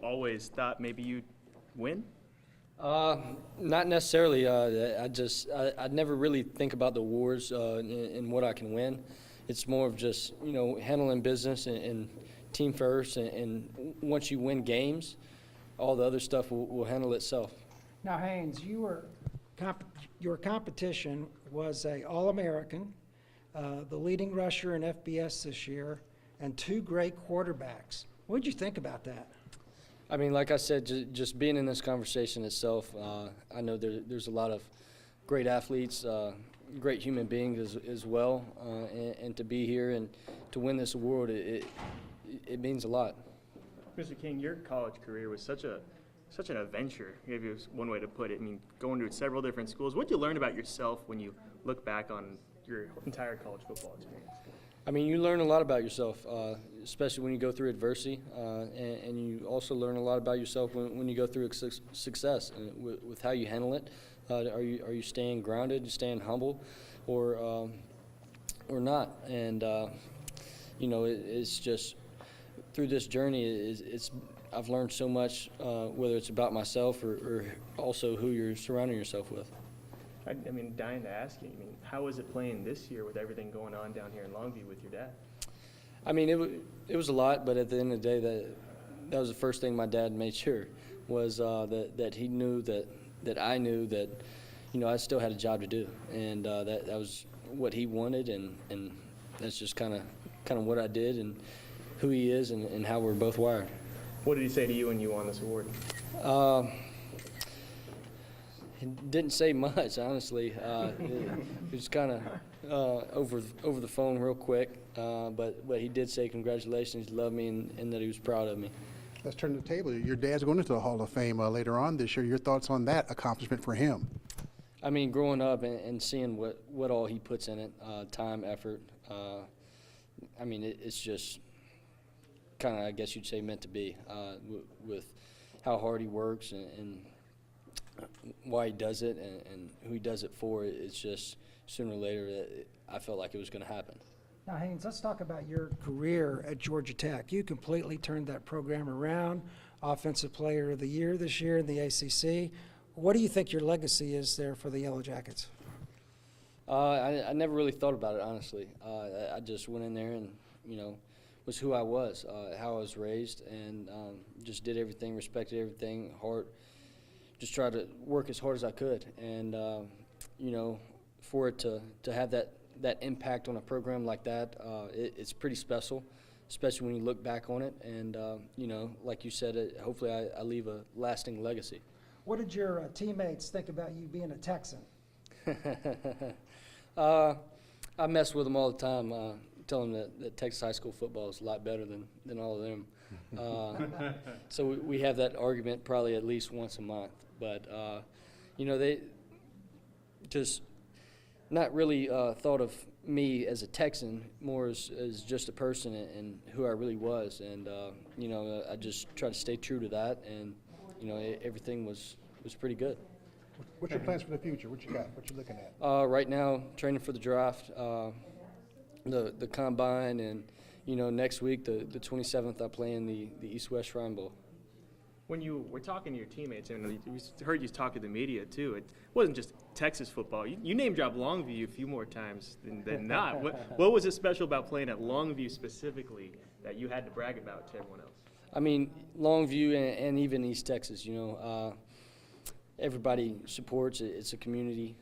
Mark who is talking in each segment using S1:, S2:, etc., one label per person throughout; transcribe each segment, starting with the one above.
S1: always thought maybe you'd win?
S2: Not necessarily. I'd never really think about the awards and what I can win. It's more of just, handling business and team first. And once you win games, all the other stuff will handle itself.
S3: Now, Haynes, your competition was a All-American, the leading rusher in FBS this year, and 2 great quarterbacks. What did you think about that?
S2: I mean, like I said, just being in this conversation itself, I know there's a lot of great athletes, great human beings as well, and to be here and to win this award, it means a lot.
S1: Mr. King, your college career was such an adventure, maybe was one way to put it. I mean, going to several different schools. What did you learn about yourself when you look back on your entire college football experience?
S2: I mean, you learn a lot about yourself, especially when you go through adversity, and you also learn a lot about yourself when you go through success with how you handle it. Are you staying grounded, you staying humble, or not? And it's just through this journey, I've learned so much, whether it's about myself or also who you're surrounding yourself with.
S1: I mean, dying to ask you, how was it playing this year with everything going on down here in Longview with your dad?
S2: I mean, it was a lot, but at the end of the day, that was the first thing my dad made sure was that he knew that I knew that, I still had a job to do, and that was what he wanted, and that's just kind of what I did and who he is and how we're both wired.
S1: What did he say to you when you won this award?
S2: He didn't say much, honestly. It was kind of over the phone real quick, but he did say congratulations, he loved me, and that he was proud of me.
S4: Let's turn the table. Your dad's going into the Hall of Fame later on this year. Your thoughts on that accomplishment for him?
S2: I mean, growing up and seeing what all he puts in it, time, effort, I mean, it's just kind of, I guess you'd say, meant to be with how hard he works and why he does it and who he does it for. It's just sooner or later that I felt like it was going to happen.
S3: Now, Haynes, let's talk about your career at Georgia Tech. You completely turned that program around, Offensive Player of the Year this year in the ACC. What do you think your legacy is there for the Yellow Jackets?
S2: I never really thought about it, honestly. I just went in there and, was who I was, how I was raised, and just did everything, respected everything, just tried to work as hard as I could. And, for it to have that impact on a program like that, it's pretty special, especially when you look back on it. And, like you said, hopefully I leave a lasting legacy.
S3: What did your teammates think about you being a Texan?
S2: I mess with them all the time, tell them that Texas high school football is a lot better than all of them. So we have that argument probably at least once a month. But, they just not really thought of me as a Texan, more as just a person and who I really was. And, I just try to stay true to that, and, everything was pretty good.
S4: What's your plans for the future? What you got? What you looking at?
S2: Right now, training for the draft, the combine, and, next week, the 27th, I play in the East-West Shrine Bowl.
S1: When you were talking to your teammates, and we heard you talk to the media too, it wasn't just Texas football. You name dropped Longview a few more times than not. What was it special about playing at Longview specifically that you had to brag about to everyone else?
S2: I mean, Longview and even East Texas, everybody supports it. It's a community,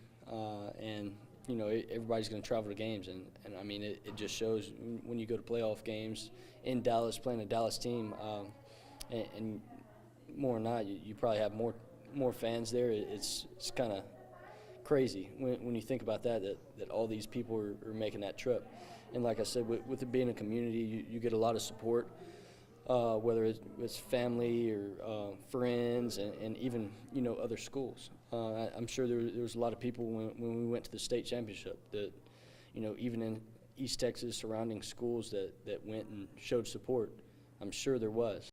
S2: and, everybody's going to travel to games. And I mean, it just shows when you go to playoff games in Dallas, playing a Dallas team, and more than not, you probably have more fans there. It's kind of crazy when you think about that all these people are making that trip. And like I said, with it being a community, you get a lot of support, whether it's family or friends and even, other schools. I'm sure there was a lot of people when we went to the state championship that, even in East Texas, surrounding schools that went and showed support. I'm sure there was.